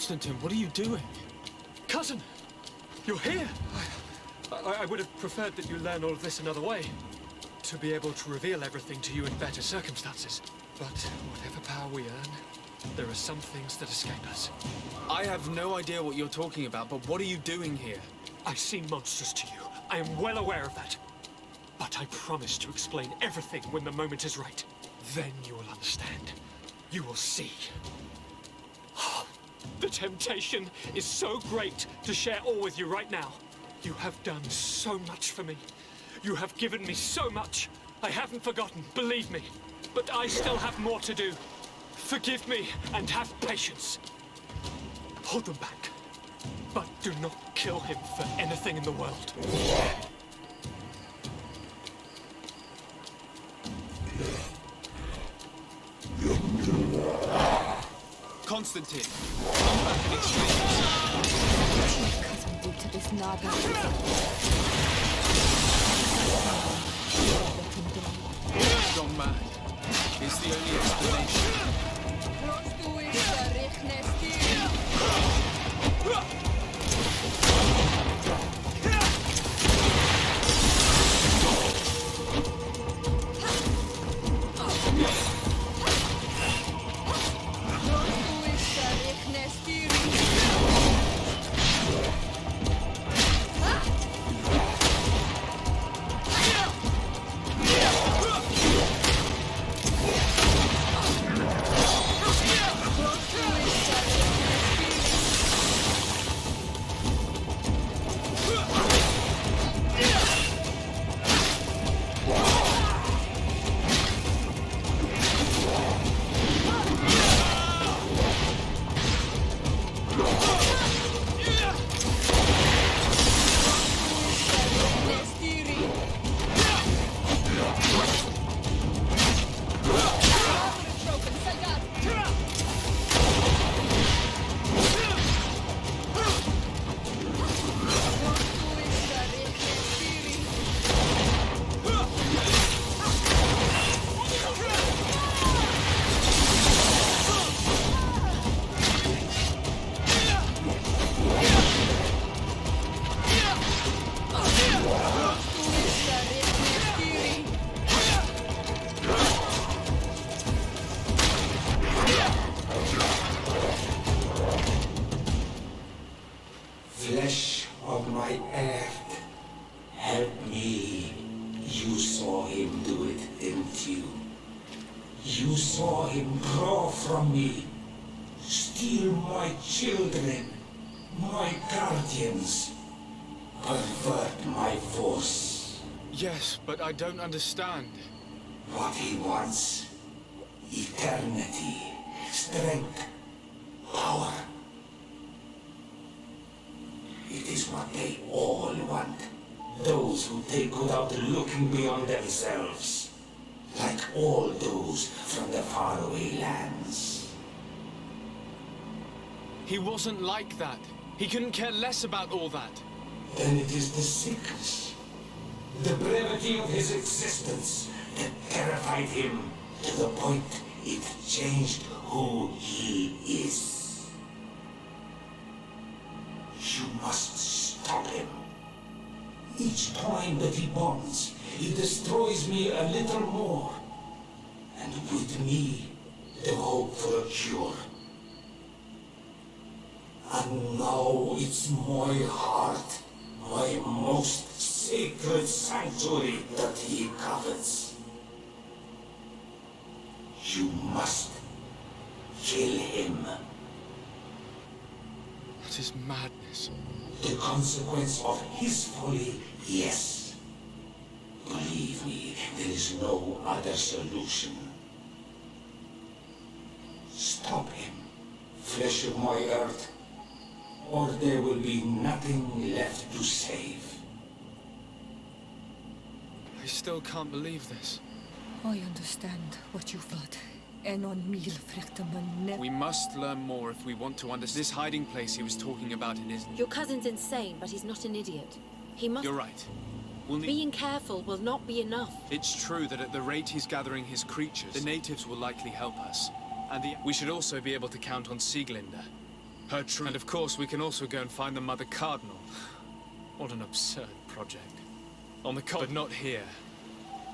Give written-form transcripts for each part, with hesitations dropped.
Constantine, what are you doing? Cousin! You're here! I would have preferred that you learn all of this another way. To be able to reveal everything to you in better circumstances. But whatever power we earn, there are some things that escape us. I have no idea what you're talking about, but what are you doing here? I seem monstrous to you. I am well aware of that. But I promise to explain everything when the moment is right. Then you will understand. You will see. The temptation is so great to share all with you right now. You have done so much for me. You have given me so much. I haven't forgotten, believe me. But I still have more to do. Forgive me and have patience. Hold them back. But do not kill him for anything in the world. Constantine, come back and explain. Cousin did to this Naga. Gone mad. It's the only explanation. Flesh of my earth, help me. You saw him do it, didn't you? You saw him draw from me, steal my children, my guardians, pervert my force. Yes, but I don't understand. What he wants, eternity, strength, power. It is what they all want. Those who take without looking beyond themselves. Like all those from the faraway lands. He wasn't like that. He couldn't care less about all that. Then it is the sickness, the brevity of his existence that terrified him to the point it changed who he is. You must stop him. Each time that he bonds, he destroys me a little more. And with me, the hope for a cure. And now it's my heart, my most sacred sanctuary that he covets. You must kill him. That is madness. The consequence of his folly, yes. Believe me, there is no other solution. Stop him, flesh of my earth, or there will be nothing left to save. I still can't believe this. I understand what you felt. En on mil vruchten We must learn more if we want to understand this hiding place he was talking about in his... Your cousin's insane, but he's not an idiot. He must... You're right. We'll need... Being careful will not be enough. It's true that at the rate he's gathering his creatures, the natives will likely help us. And we should also be able to count on Sieglinde. Her true. And of course, we can also go and find the Mother Cardinal. What an absurd project. On the but not here.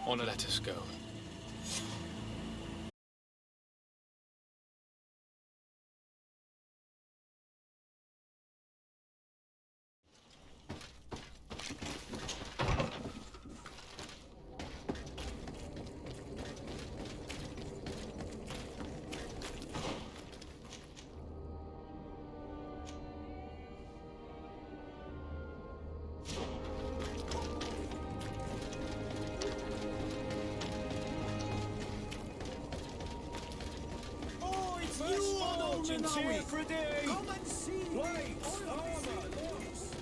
Let us go. Here for a day. Come and see lights, armor, locks.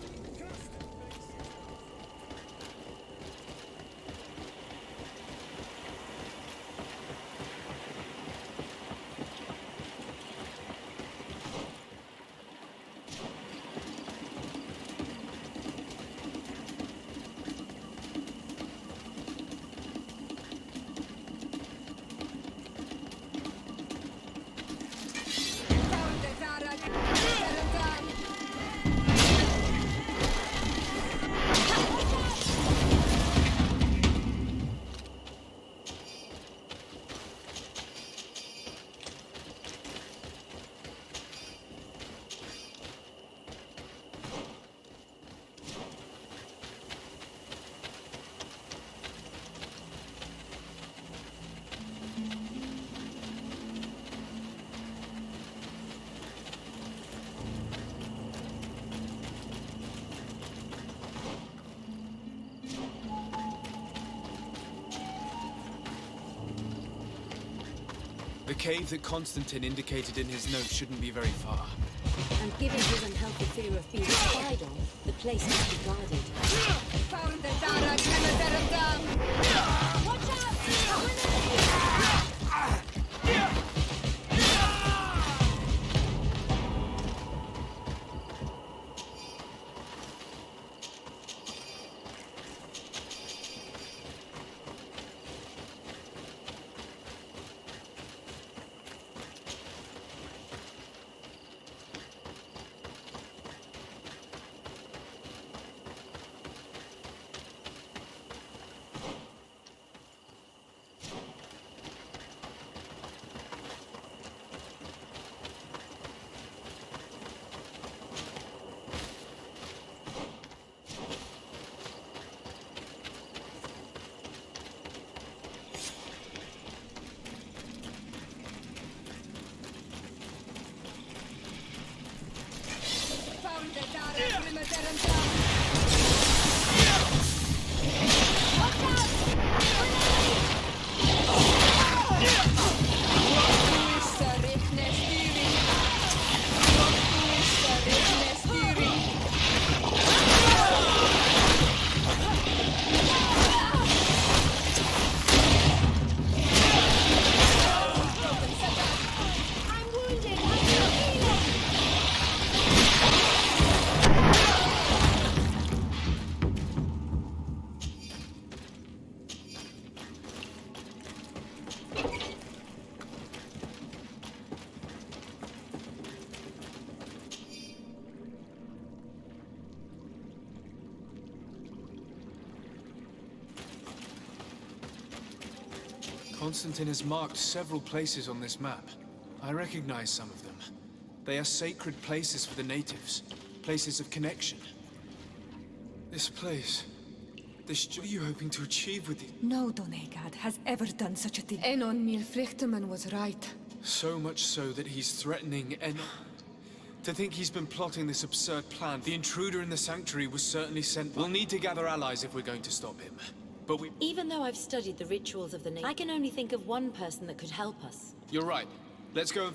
The cave that Constantine indicated in his note shouldn't be very far. And given his unhealthy fear of being spied on, the place must be guarded. Watch out! Constantine has marked several places on this map. I recognize some of them. They are sacred places for the natives, places of connection. This place, what are you hoping to achieve with it? No Donegad has ever done such a thing. Enon Milfrichteman was right. So much so that he's threatening and to think he's been plotting this absurd plan. The intruder in the sanctuary was certainly sent. We'll need to gather allies if we're going to stop him. But Even though I've studied the rituals of the nation, I can only think of one person that could help us. You're right. Let's go.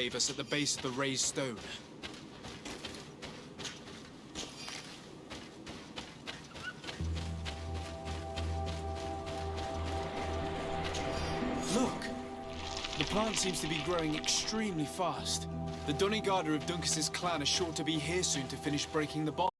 gave us at the base of the raised stone. Look! The plant seems to be growing extremely fast. The Donegada of Duncas's clan are sure to be here soon to finish breaking the bond.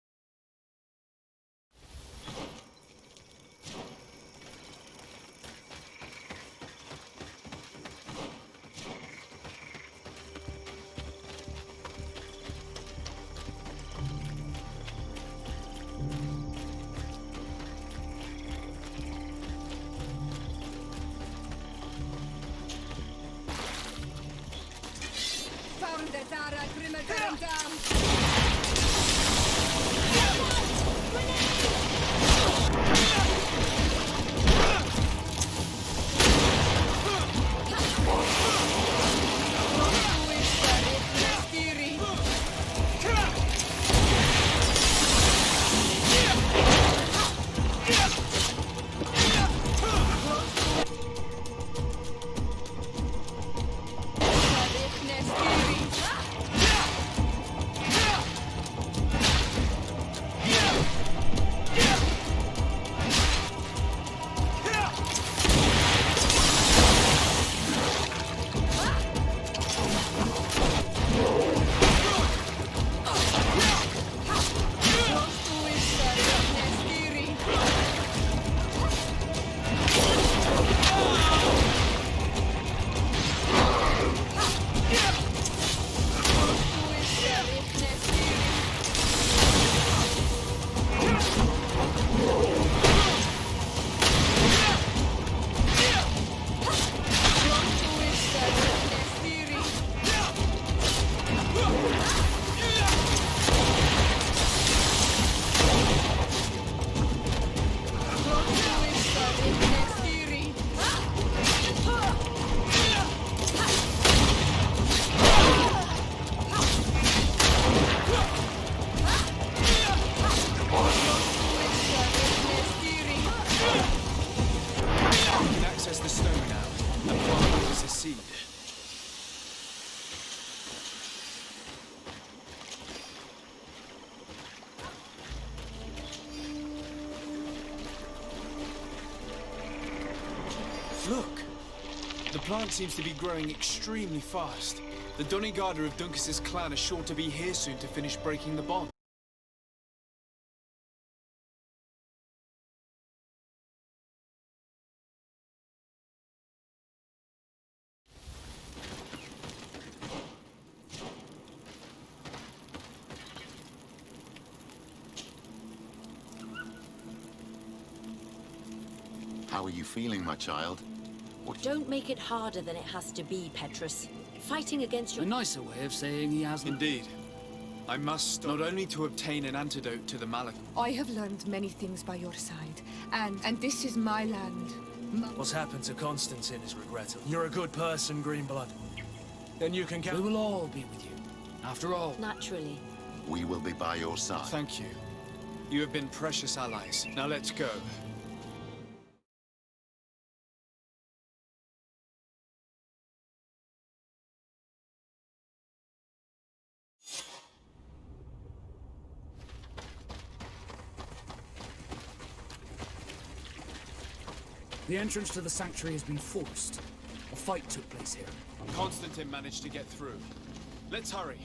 Look! The plant seems to be growing extremely fast. The Donegada of Duncas's clan are sure to be here soon to finish breaking the bond. How are you feeling, my child? Don't make it harder than it has to be, Petrus. Fighting against your... A nicer way of saying he hasn't. Indeed. I must not only to obtain an antidote to the malady. I have learned many things by your side, and this is my land. What's happened to Constantine is regrettable. You're a good person, Greenblood. Then you can count. We will all be with you. After all, Naturally. We will be by your side. Thank you. You have been precious allies. Now let's go. the entrance to the sanctuary has been forced. A fight took place here. Constantine managed to get through. Let's hurry.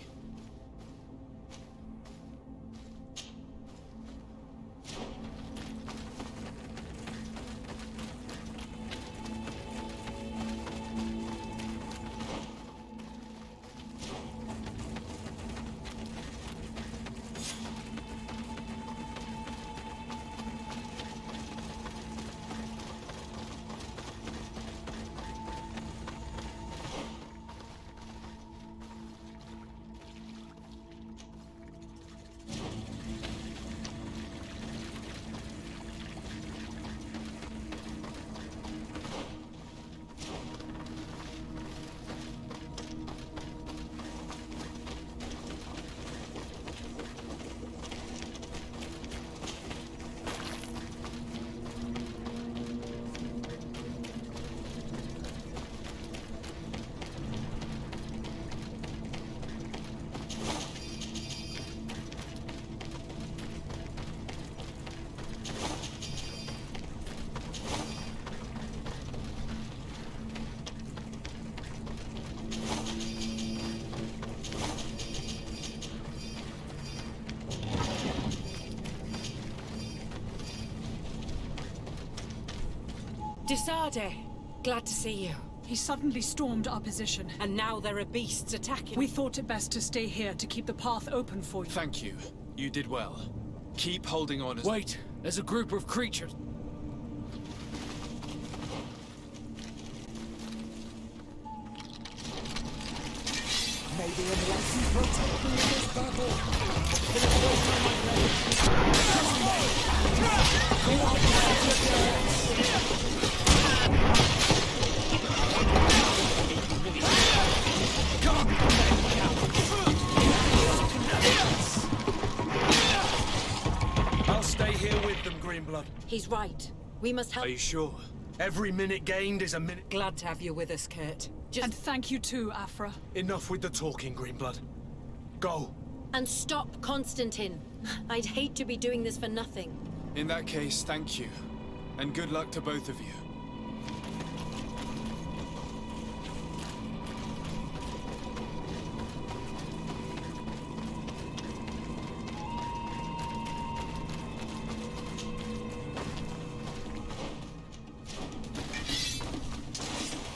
Disarde, glad to see you. He suddenly stormed our position. And now there are beasts attacking. We thought it best to stay here to keep the path open for you. Thank you. You did well. Keep holding on as... Wait, there's a group of creatures. May the Enlightened protect me in this battle. I'll stay here with them, Greenblood. He's right. We must help. Are you sure? Every minute gained is a minute... Glad to have you with us, Kurt. And thank you too, Afra. Enough with the talking, Greenblood. Go. And stop, Constantine. I'd hate to be doing this for nothing. In that case, thank you. And good luck to both of you.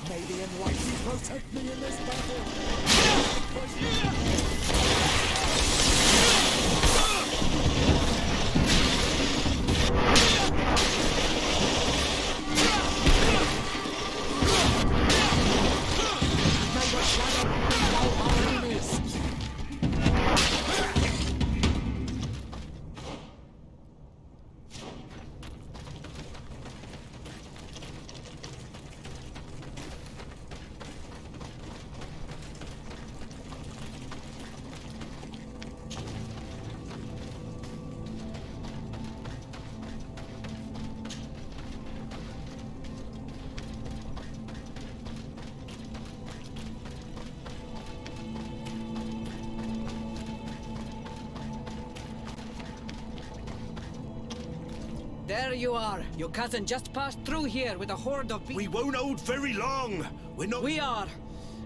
May the Enlightened protect me in this battle. There you are. Your cousin just passed through here with a horde of We won't hold very long. We're not... We are.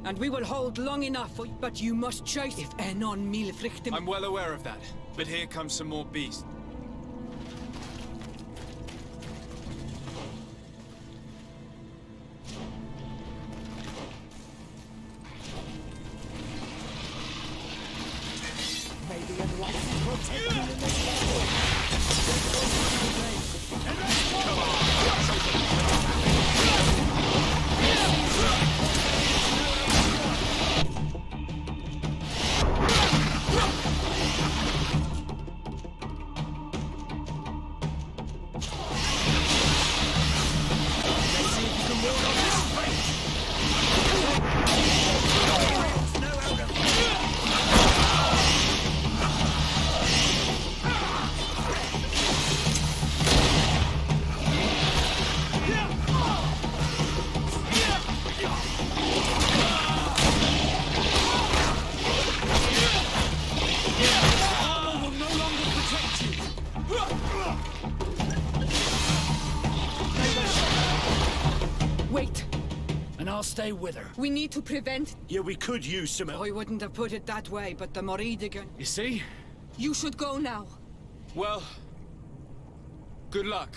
And we will hold long enough, but you must chase if Enon Milfrichtim... I'm well aware of that, but here comes some more beasts. May the Enlightened protect me in this battle. Wait. And I'll stay with her. We need to prevent... Yeah, we could use some... I wouldn't have put it that way, but the Moridigan... You see? You should go now. Well, good luck.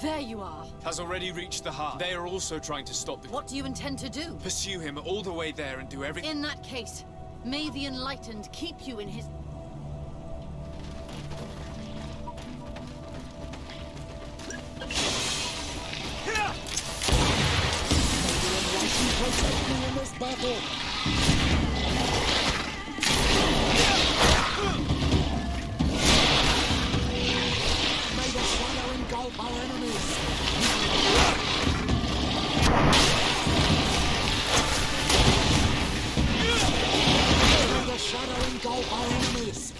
There you are. Has already reached the heart. They are also trying to stop the... What do you intend to do? Pursue him all the way there and do everything... In that case, may the Enlightened keep you in his... in this battle. May the shadow engulf our enemies. May the shadow engulf our enemies.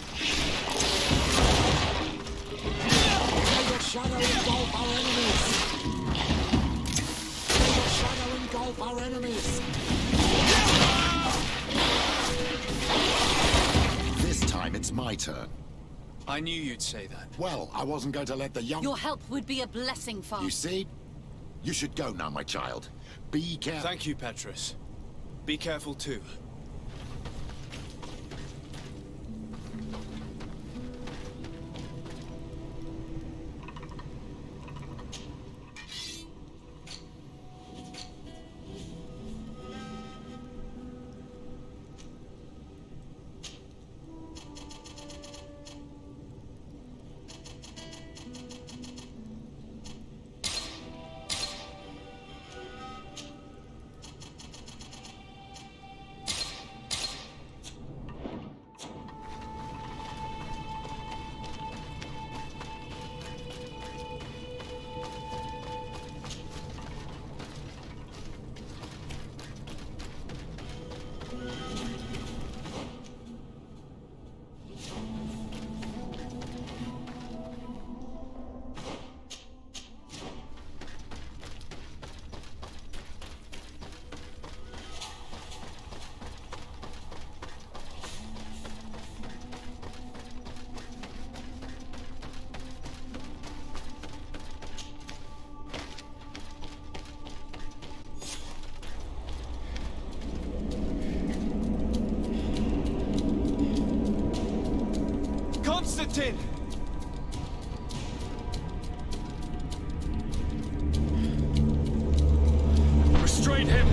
May the shadow engulf our enemies. May the shadow engulf our enemies. This time it's my turn. I knew you'd say that. Well, I wasn't going to let the young... Your help would be a blessing, Father. You see? You should go now, my child. Be careful. Thank you, Petrus. Be careful too. Constantine! Restrain him!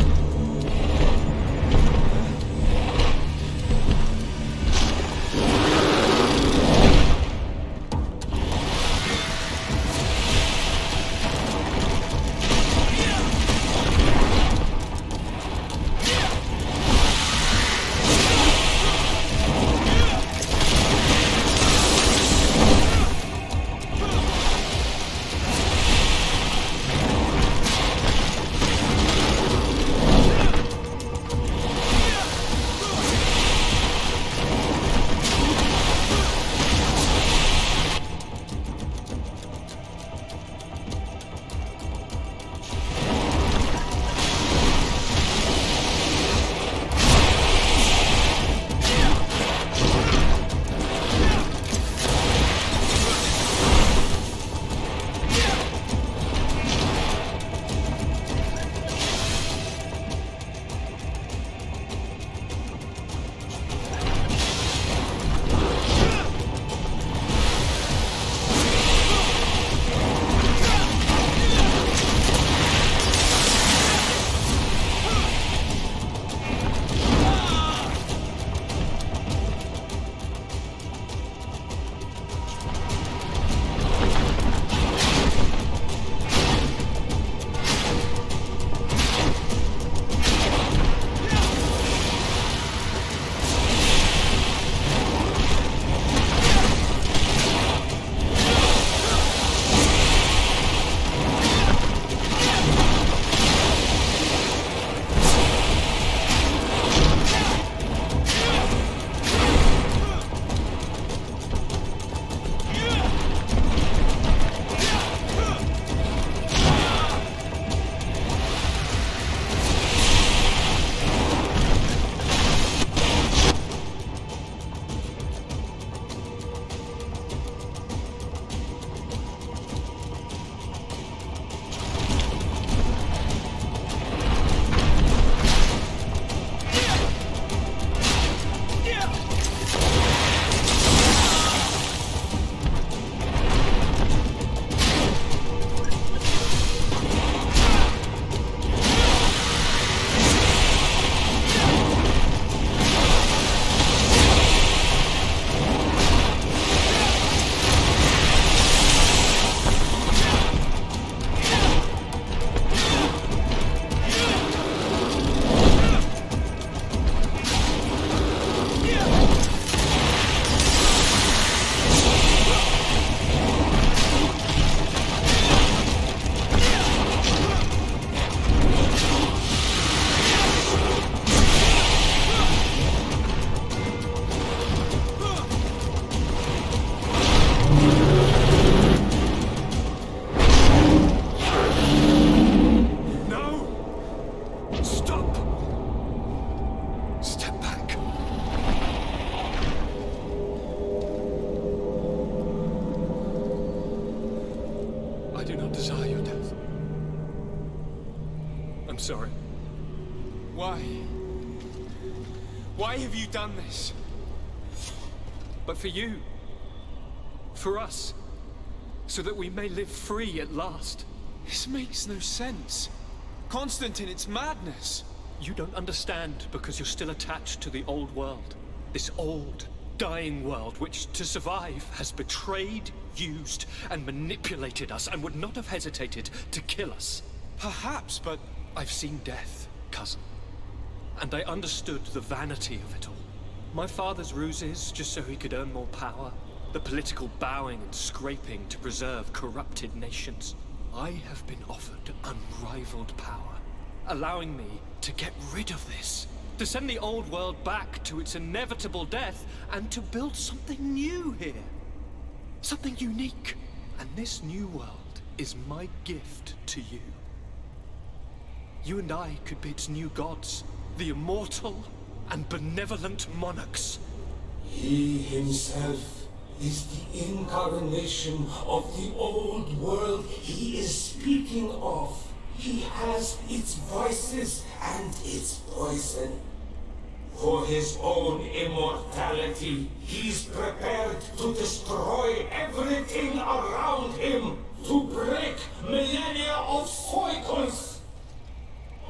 Stop! Step back. I do not desire your death. I'm sorry. Why? Why have you done this? But for you. For us. So that we may live free at last. This makes no sense. Constantine, it's madness. You don't understand because you're still attached to the old world. This old, dying world which, to survive, has betrayed, used, and manipulated us and would not have hesitated to kill us. Perhaps, but I've seen death, cousin. And I understood the vanity of it all. My father's ruses just so he could earn more power. The political bowing and scraping to preserve corrupted nations. I have been offered unrivaled power, allowing me to get rid of this, to send the old world back to its inevitable death, and to build something new here. Something unique. And this new world is my gift to you. You and I could be its new gods, the immortal and benevolent monarchs. He himself is the incarnation of the old world he is speaking of. He has its vices and its poison. For his own immortality, he's prepared to destroy everything around him, to break millennia of cycles.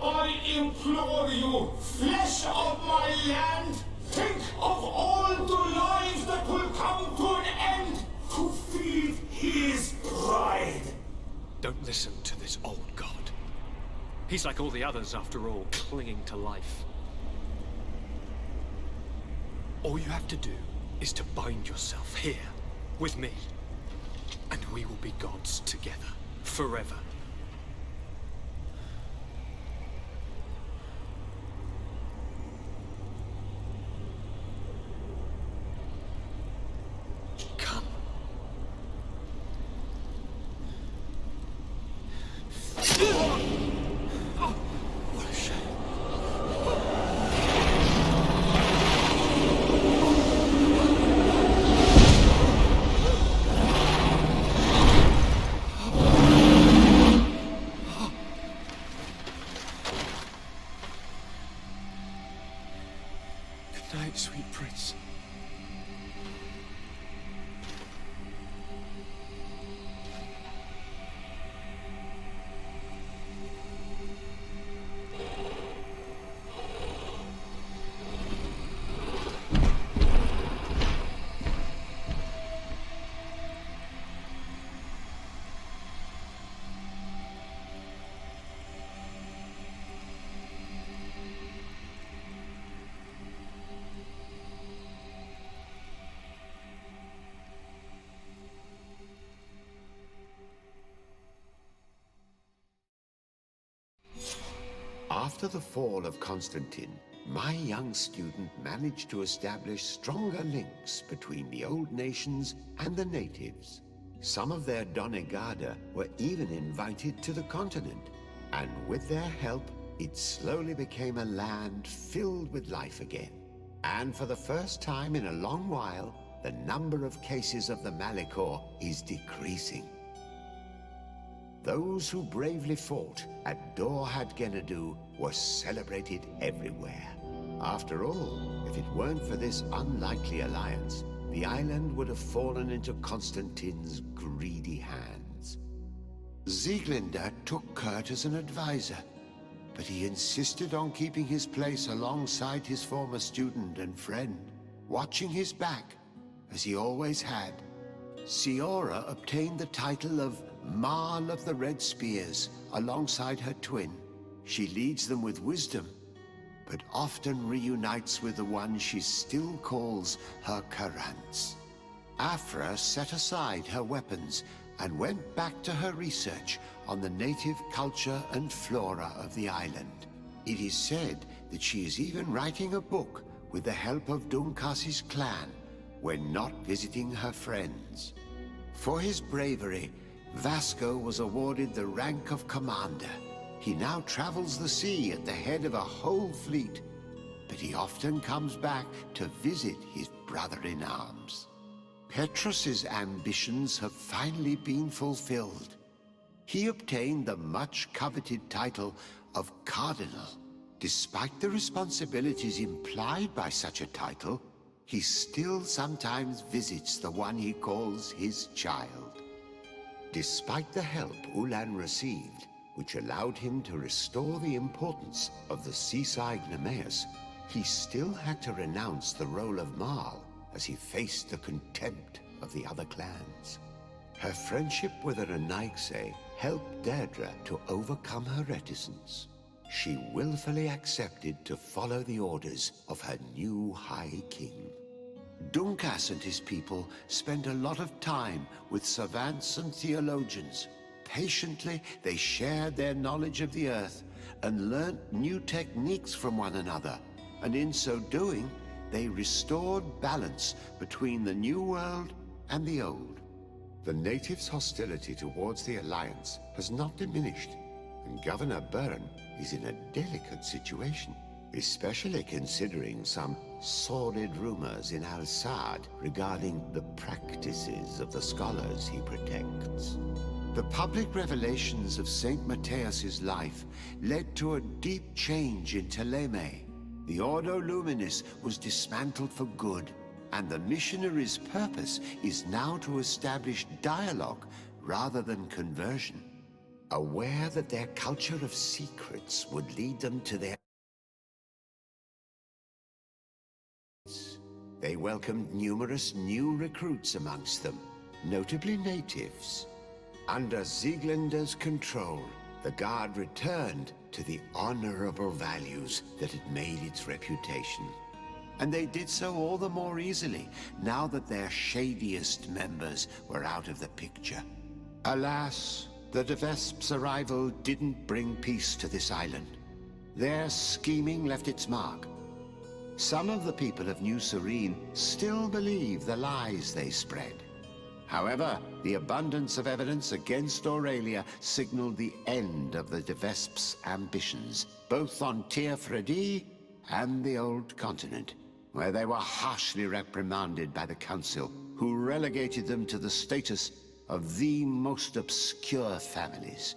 I implore you, flesh of my land, think of all the lives that will come to an end to feed his pride. Don't listen to this old god. He's like all the others, after all, clinging to life. All you have to do is to bind yourself here, with me. And we will be gods together, forever. Come. Oh, what a shame. Good night, sweet prince. After the fall of Constantine, my young student managed to establish stronger links between the old nations and the natives. Some of their Donegada were even invited to the continent, and with their help, it slowly became a land filled with life again. And for the first time in a long while, the number of cases of the Malichor is decreasing. Those who bravely fought at Dor had Gennadu were celebrated everywhere. After all, if it weren't for this unlikely alliance, the island would have fallen into Constantine's greedy hands. Sieglinde took Kurt as an advisor, but he insisted on keeping his place alongside his former student and friend, watching his back, as he always had. Siora obtained the title of Marl of the Red Spears alongside her twin. She leads them with wisdom, but often reunites with the one she still calls her Karants. Afra set aside her weapons and went back to her research on the native culture and flora of the island. It is said that she is even writing a book with the help of Dunkasi's clan when not visiting her friends. For his bravery, Vasco was awarded the rank of commander. He now travels the sea at the head of a whole fleet, but he often comes back to visit his brother-in-arms. Petrus's ambitions have finally been fulfilled. He obtained the much-coveted title of Cardinal. Despite the responsibilities implied by such a title, he still sometimes visits the one he calls his child. Despite the help Ulan received, which allowed him to restore the importance of the seaside Nemeus, he still had to renounce the role of Marl as he faced the contempt of the other clans. Her friendship with Aranaigse helped Deirdre to overcome her reticence. She willfully accepted to follow the orders of her new High King. Dunkas and his people spent a lot of time with savants and theologians. Patiently, they shared their knowledge of the Earth and learnt new techniques from one another, and in so doing, they restored balance between the New World and the Old. The natives' hostility towards the Alliance has not diminished, and Governor Byrne is in a delicate situation, especially considering some sordid rumors in Al-Saad regarding the practices of the scholars he protects. The public revelations of Saint Matthias's life led to a deep change in Teleme. The Ordo Luminis was dismantled for good, and the missionaries' purpose is now to establish dialogue rather than conversion. Aware that their culture of secrets would lead them to their... They welcomed numerous new recruits amongst them, notably natives. Under Sieglinder's control, the Guard returned to the honorable values that had made its reputation. And they did so all the more easily, now that their shadiest members were out of the picture. Alas, the De Vesp's arrival didn't bring peace to this island. Their scheming left its mark. Some of the people of New Serene still believe the lies they spread. However, the abundance of evidence against Aurelia signaled the end of the De Vesp's ambitions, both on Tir Fredi and the Old Continent, where they were harshly reprimanded by the Council, who relegated them to the status of the most obscure families.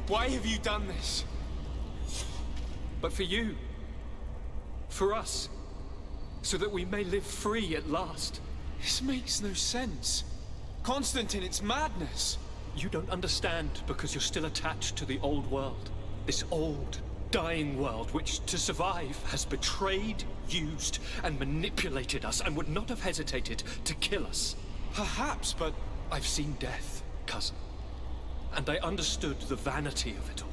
Why have you done this? But for you. For us. So that we may live free at last. This makes no sense. Constantine, it's madness. You don't understand because you're still attached to the old world. This old, dying world which, to survive, has betrayed, used, and manipulated us and would not have hesitated to kill us. Perhaps, but I've seen death, cousin. And I understood the vanity of it all.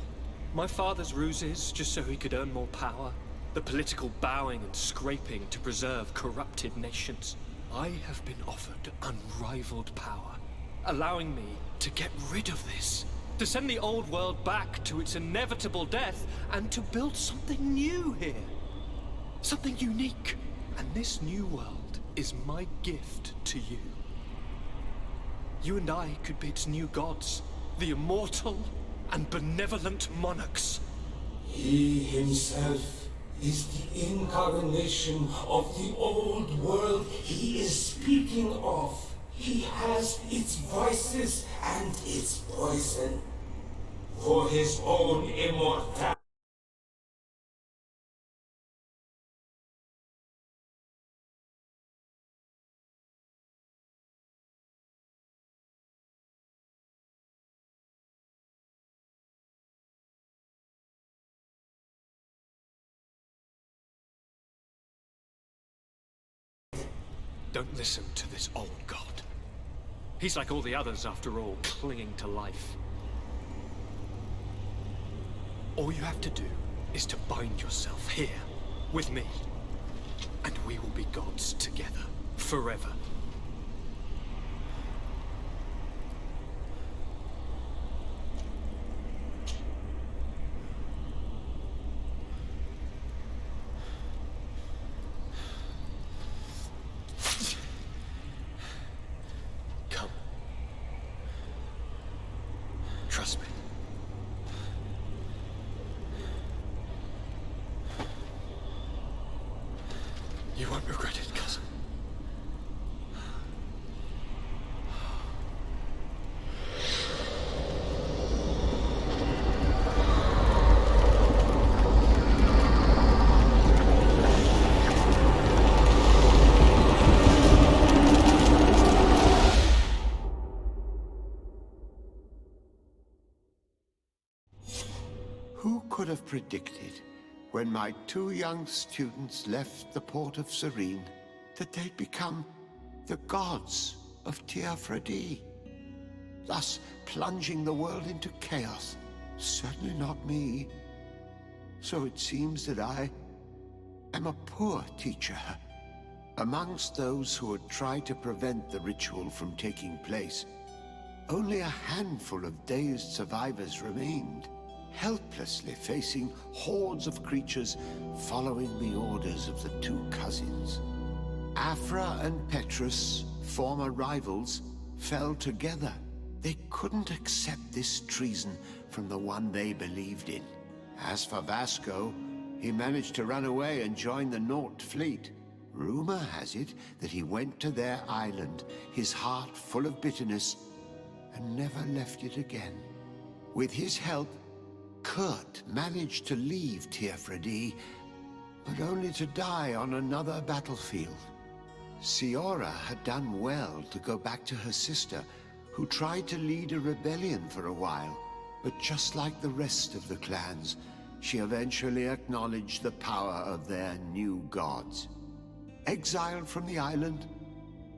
My father's ruses just so he could earn more power. The political bowing and scraping to preserve corrupted nations. I have been offered unrivaled power, allowing me to get rid of this, to send the old world back to its inevitable death, and to build something new here. Something unique. And this new world is my gift to you. You and I could be its new gods, the immortal and benevolent monarchs. He himself is the incarnation of the old world he is speaking of. He has its vices and its poison. For his own immortality. Don't listen to this old god. He's like all the others, after all, clinging to life. All you have to do is to bind yourself here, with me. And we will be gods together, forever. Trust me. You won't regret it, cousin. Who could have predicted, when my two young students left the port of Serene, that they'd become the gods of Teofredi, thus plunging the world into chaos? Certainly not me. So it seems that I am a poor teacher. Amongst those who had tried to prevent the ritual from taking place, only a handful of dazed survivors remained, helplessly facing hordes of creatures following the orders of the two cousins. Afra and Petrus, former rivals, fell together. They couldn't accept this treason from the one they believed in. As for Vasco, he managed to run away and join the Naut fleet. Rumor has it that he went to their island, his heart full of bitterness, and never left it again. With his help, Kurt managed to leave Teofredi, but only to die on another battlefield. Siora had done well to go back to her sister, who tried to lead a rebellion for a while, but just like the rest of the clans, she eventually acknowledged the power of their new gods. Exiled from the island,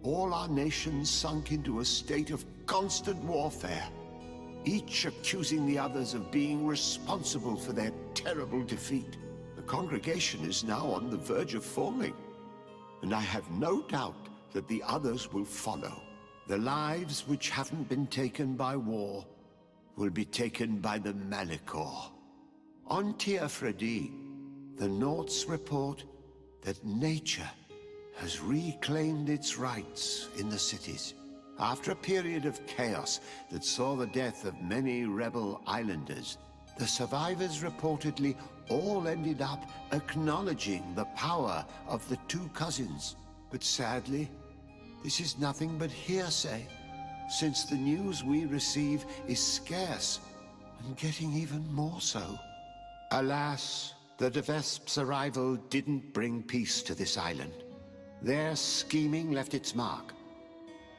all our nations sunk into a state of constant warfare, each accusing the others of being responsible for their terrible defeat. The congregation is now on the verge of falling, and I have no doubt that the others will follow. The lives which haven't been taken by war will be taken by the Malicor. On Teofredi, the Nauts report that nature has reclaimed its rights in the cities. After a period of chaos that saw the death of many rebel islanders, the survivors reportedly all ended up acknowledging the power of the two cousins. But sadly, this is nothing but hearsay, since the news we receive is scarce and getting even more so. Alas, the de Vesp's arrival didn't bring peace to this island. Their scheming left its mark.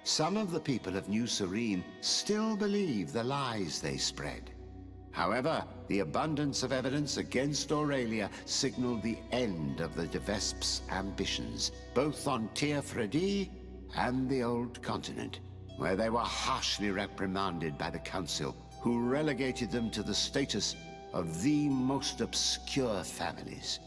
Some of the people of New Serene still believe the lies they spread. However, the abundance of evidence against Aurelia signaled the end of the de Vesp's ambitions, both on Tir Fredi and the Old Continent, where they were harshly reprimanded by the Council, who relegated them to the status of the most obscure families.